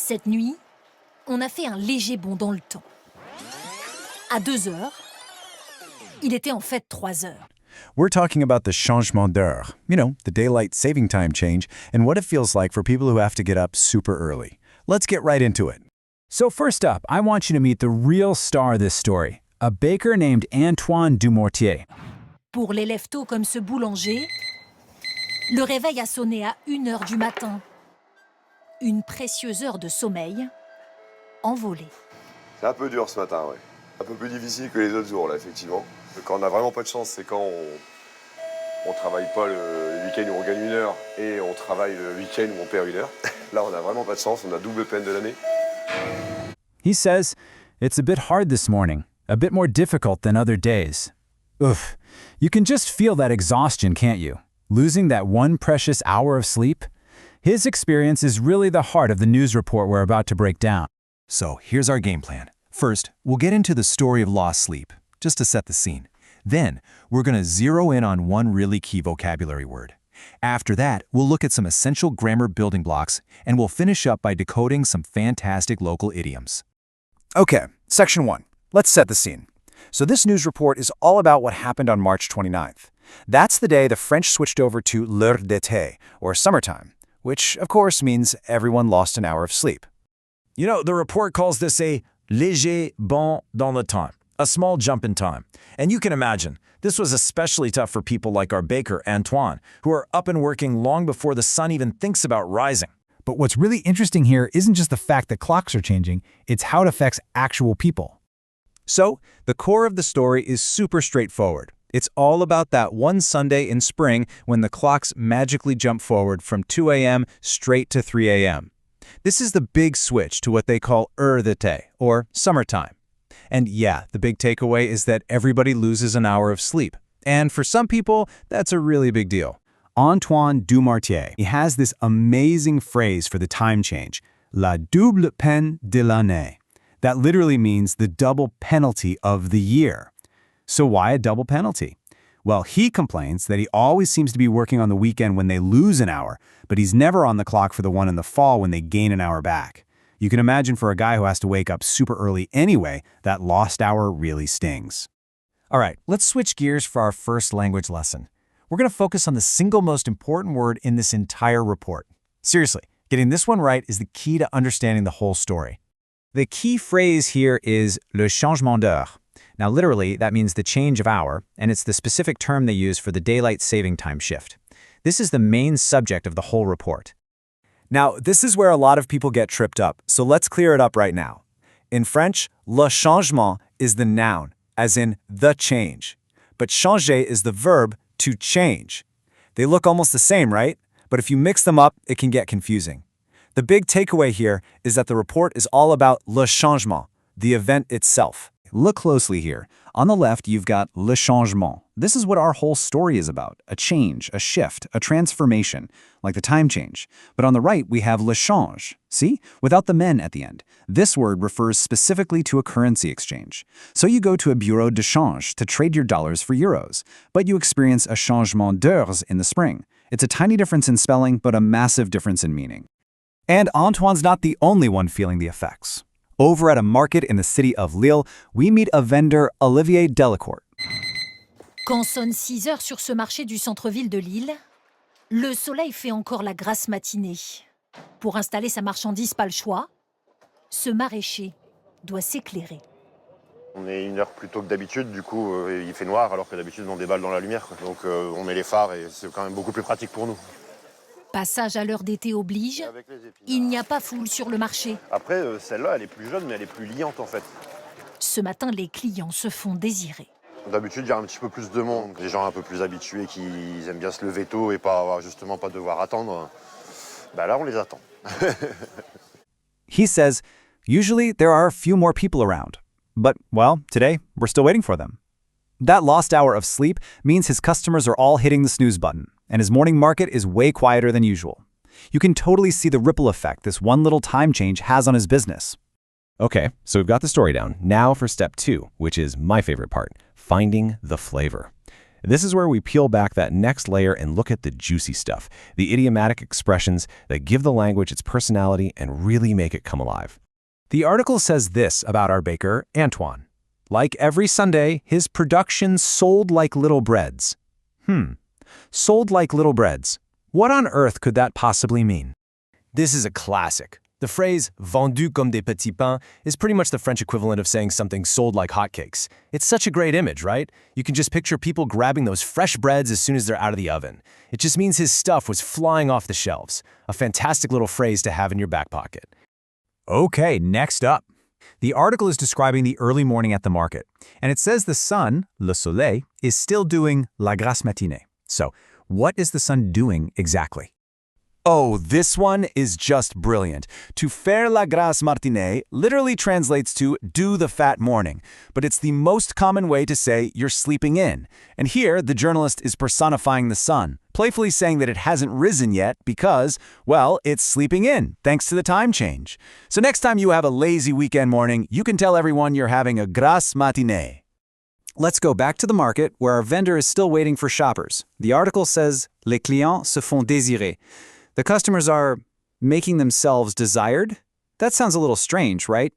Cette nuit, on a fait un léger bond dans le temps. À 2 heures, il était en fait 3 heures. We're talking about the changement d'heure, the daylight saving time change, and what it feels like for people who have to get up super early. Let's get right into it. So first up, I want you to meet the real star of this story, a baker named Antoine Dumortier. Pour l'élève tôt comme ce boulanger, le réveil a sonné à 1 heure du matin. Une précieuse heure de sommeil envolée. C'est un peu dur ce matin, ouais. Un peu plus difficile que les autres jours, là, effectivement. Quand on n'a vraiment pas de chance, c'est quand on travaille pas le week-end où on gagne 1 heure et on travaille le week-end où on perd 1 heure. Là, on n'a vraiment pas de chance, on a double peine de l'année. He says, it's a bit hard this morning, a bit more difficult than other days. Oof, you can just feel that exhaustion, can't you? Losing that one precious hour of sleep? His experience is really the heart of the news report we're about to break down. So here's our game plan. First, we'll get into the story of lost sleep, just to set the scene. Then, we're going to zero in on one really key vocabulary word. After that, we'll look at some essential grammar building blocks, and we'll finish up by decoding some fantastic local idioms. Okay, section 1. Let's set the scene. So this news report is all about what happened on March 29th. That's the day the French switched over to l'heure d'été, or summertime, which, of course, means everyone lost an hour of sleep. The report calls this a léger bond dans le temps, a small jump in time. And you can imagine, this was especially tough for people like our baker, Antoine, who are up and working long before the sun even thinks about rising. But what's really interesting here isn't just the fact that clocks are changing, it's how it affects actual people. So, the core of the story is super straightforward. It's all about that one Sunday in spring when the clocks magically jump forward from 2 a.m. straight to 3 a.m. This is the big switch to what they call heure d'été, or summertime. And yeah, the big takeaway is that everybody loses an hour of sleep. And for some people, that's a really big deal. Antoine Dumortier, he has this amazing phrase for the time change, la double peine de l'année. That literally means the double penalty of the year. So why a double penalty? Well, he complains that he always seems to be working on the weekend when they lose an hour, but he's never on the clock for the one in the fall when they gain an hour back. You can imagine for a guy who has to wake up super early anyway, that lost hour really stings. All right, let's switch gears for our first language lesson. We're going to focus on the single most important word in this entire report. Seriously, getting this one right is the key to understanding the whole story. The key phrase here is le changement d'heure. Now, literally, that means the change of hour, and it's the specific term they use for the daylight saving time shift. This is the main subject of the whole report. Now, this is where a lot of people get tripped up, so let's clear it up right now. In French, le changement is the noun, as in the change. But changer is the verb to change. They look almost the same, right? But if you mix them up, it can get confusing. The big takeaway here is that the report is all about le changement, the event itself. Look closely here. On the left, you've got le changement. This is what our whole story is about, a change, a shift, a transformation, like the time change. But on the right, we have le change. See? Without the men at the end. This word refers specifically to a currency exchange. So you go to a bureau de change to trade your dollars for euros, but you experience a changement d'heures in the spring. It's a tiny difference in spelling, but a massive difference in meaning. And Antoine's not the only one feeling the effects. Over at a market in the city of Lille, we meet a vendor, Olivier Delacourt. Quand sonne 6 heures sur ce marché du centre-ville de Lille, le soleil fait encore la grasse matinée. Pour installer sa marchandise, pas le choix, ce maraîcher doit s'éclairer. On est 1 heure plus tôt que d'habitude, du coup il fait noir alors que d'habitude on déballe dans la lumière. Donc on met les phares et c'est quand même beaucoup plus pratique pour nous. Passage à l'heure d'été oblige, il n'y a pas foule sur le marché. Après, celle-là, elle est plus jeune, mais elle est plus liante en fait. Ce matin, les clients se font désirer. D'habitude, il y a un petit peu plus de monde. Des gens un peu plus habitués qui aiment bien se lever tôt et pas devoir attendre. Là, on les attend. He says, usually there are a few more people around. But, well, today, we're still waiting for them. That lost hour of sleep means his customers are all hitting the snooze button, and his morning market is way quieter than usual. You can totally see the ripple effect this one little time change has on his business. Okay, so we've got the story down. Now for step 2, which is my favorite part, finding the flavor. This is where we peel back that next layer and look at the juicy stuff, the idiomatic expressions that give the language its personality and really make it come alive. The article says this about our baker, Antoine. Like every Sunday, his production sold like little breads. Sold like little breads. What on earth could that possibly mean? This is a classic. The phrase vendu comme des petits pains is pretty much the French equivalent of saying something sold like hotcakes. It's such a great image, right? You can just picture people grabbing those fresh breads as soon as they're out of the oven. It just means his stuff was flying off the shelves. A fantastic little phrase to have in your back pocket. Okay, next up. The article is describing the early morning at the market, and it says the sun, le soleil, is still doing la grasse matinée. So, what is the sun doing exactly? Oh, this one is just brilliant. To faire la grasse matinée literally translates to do the fat morning, but it's the most common way to say you're sleeping in. And here, the journalist is personifying the sun, playfully saying that it hasn't risen yet because, well, it's sleeping in, thanks to the time change. So next time you have a lazy weekend morning, you can tell everyone you're having a grasse matinée. Let's go back to the market where our vendor is still waiting for shoppers. The article says, les clients se font désirer. The customers are making themselves desired? That sounds a little strange, right?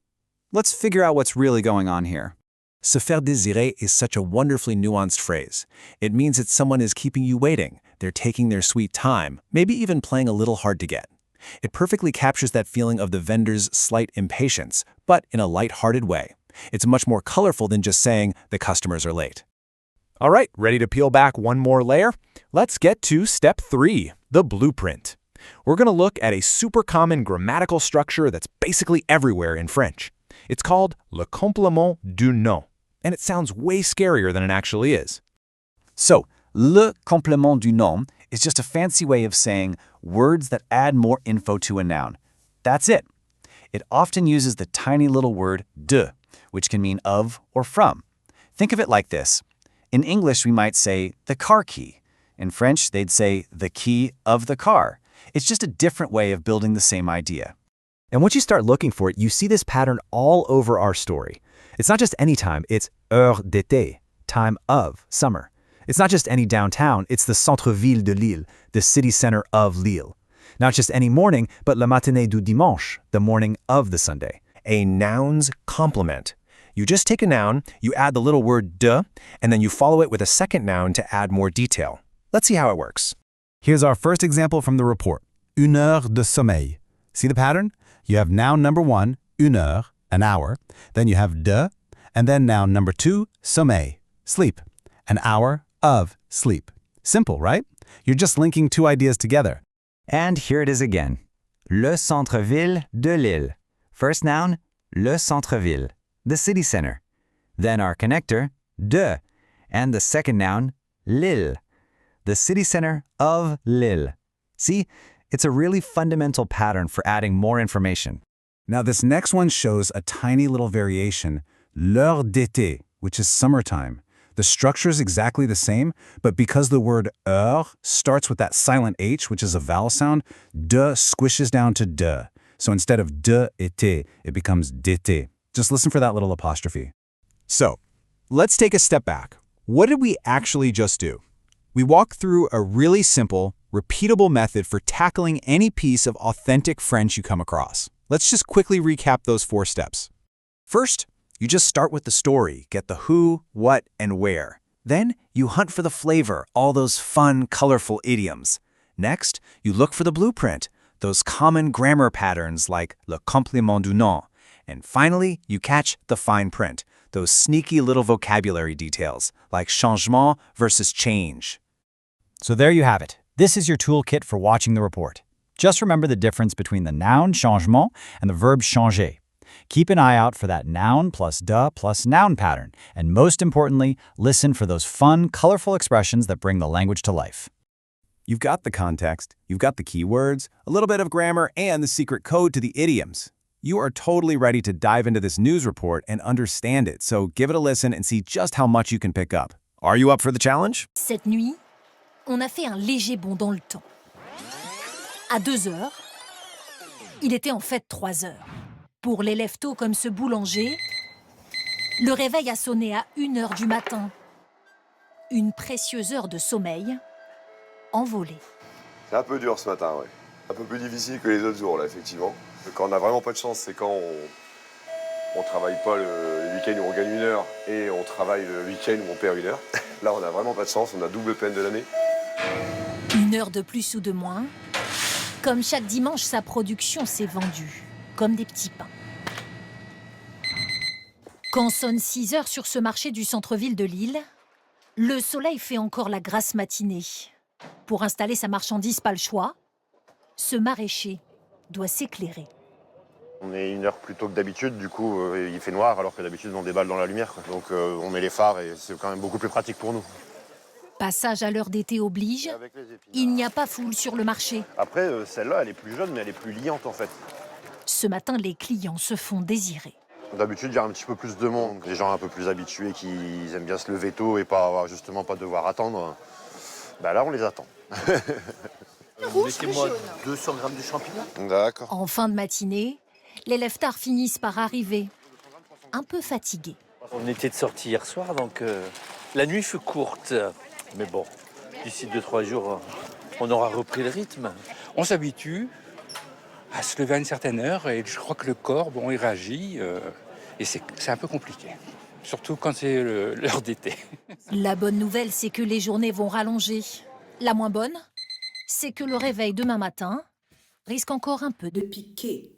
Let's figure out what's really going on here. Se faire désirer is such a wonderfully nuanced phrase. It means that someone is keeping you waiting. They're taking their sweet time, maybe even playing a little hard to get. It perfectly captures that feeling of the vendor's slight impatience, but in a light-hearted way. It's much more colorful than just saying the customers are late. All right, ready to peel back one more layer? Let's get to step 3, the blueprint. We're going to look at a super common grammatical structure that's basically everywhere in French. It's called le complément du nom, and it sounds way scarier than it actually is. So, le complément du nom is just a fancy way of saying words that add more info to a noun. That's it. It often uses the tiny little word de, which can mean of or from. Think of it like this. In English, we might say the car key. In French, they'd say the key of the car. It's just a different way of building the same idea. And once you start looking for it, you see this pattern all over our story. It's not just any time, it's heure d'été, time of summer. It's not just any downtown, it's the centre-ville de Lille, the city center of Lille. Not just any morning, but la matinée du dimanche, the morning of the Sunday. A noun's complement. You just take a noun, you add the little word de, and then you follow it with a second noun to add more detail. Let's see how it works. Here's our first example from the report. Une heure de sommeil. See the pattern? You have noun number 1, une heure, an hour. Then you have de, and then noun number 2, sommeil, sleep. An hour of sleep. Simple, right? You're just linking two ideas together. And here it is again. Le centre-ville de Lille. First noun, le centre-ville, the city center. Then our connector, de, and the second noun, Lille, the city center of Lille. See, it's a really fundamental pattern for adding more information. Now this next one shows a tiny little variation, l'heure d'été, which is summertime. The structure is exactly the same, but because the word heure starts with that silent H, which is a vowel sound, de squishes down to de. So instead of de été, it becomes d'été. Just listen for that little apostrophe. So, let's take a step back. What did we actually just do? We walked through a really simple, repeatable method for tackling any piece of authentic French you come across. Let's just quickly recap those 4 steps. First, you just start with the story, get the who, what, and where. Then, you hunt for the flavor, all those fun, colorful idioms. Next, you look for the blueprint, those common grammar patterns like le complément du nom. And finally, you catch the fine print, those sneaky little vocabulary details like changement versus change. So there you have it. This is your toolkit for watching the report. Just remember the difference between the noun changement and the verb changer. Keep an eye out for that noun plus de plus noun pattern. And most importantly, listen for those fun, colorful expressions that bring the language to life. You've got the context, you've got the keywords, a little bit of grammar, and the secret code to the idioms. You are totally ready to dive into this news report and understand it, so give it a listen and see just how much you can pick up. Are you up for the challenge? Cette nuit, on a fait un léger bond dans le temps. À 2 heures, il était en fait 3 heures. Pour les lève-tôt comme ce boulanger, le réveil a sonné à 1 heure du matin. Une précieuse heure de sommeil envolée. C'est un peu dur ce matin, ouais. Un peu plus difficile que les autres jours, là, effectivement. Quand on n'a vraiment pas de chance, c'est quand on travaille pas le week-end où on gagne 1 heure et on travaille le week-end où on perd 1 heure. Là, on n'a vraiment pas de chance, on a double peine de l'année. 1 heure de plus ou de moins. Comme chaque dimanche, sa production s'est vendue, comme des petits pains. Quand sonnent 6 heures sur ce marché du centre-ville de Lille, le soleil fait encore la grasse matinée. Pour installer sa marchandise, pas le choix. Ce maraîcher doit s'éclairer. On est 1 heure plus tôt que d'habitude, du coup il fait noir alors que d'habitude on déballe dans la lumière, quoi. Donc on met les phares et c'est quand même beaucoup plus pratique pour nous. Passage à l'heure d'été oblige, il n'y a pas foule sur le marché. Après celle-là elle est plus jeune mais elle est plus liante en fait. Ce matin, les clients se font désirer. D'habitude il y a un petit peu plus de monde, des gens un peu plus habitués qui aiment bien se lever tôt et pas devoir attendre. Bah là on les attend. Mettez-moi 200 grammes de champignons. D'accord. En fin de matinée, les leftards finissent par arriver, un peu fatigués. On était de sortie hier soir, donc la nuit fut courte. Mais bon, d'ici 2-3 jours, on aura repris le rythme. On s'habitue à se lever à une certaine heure et je crois que le corps, il réagit et c'est un peu compliqué. Surtout quand c'est l'heure d'été. La bonne nouvelle, c'est que les journées vont rallonger. La moins bonne, c'est que le réveil demain matin risque encore un peu de piquer.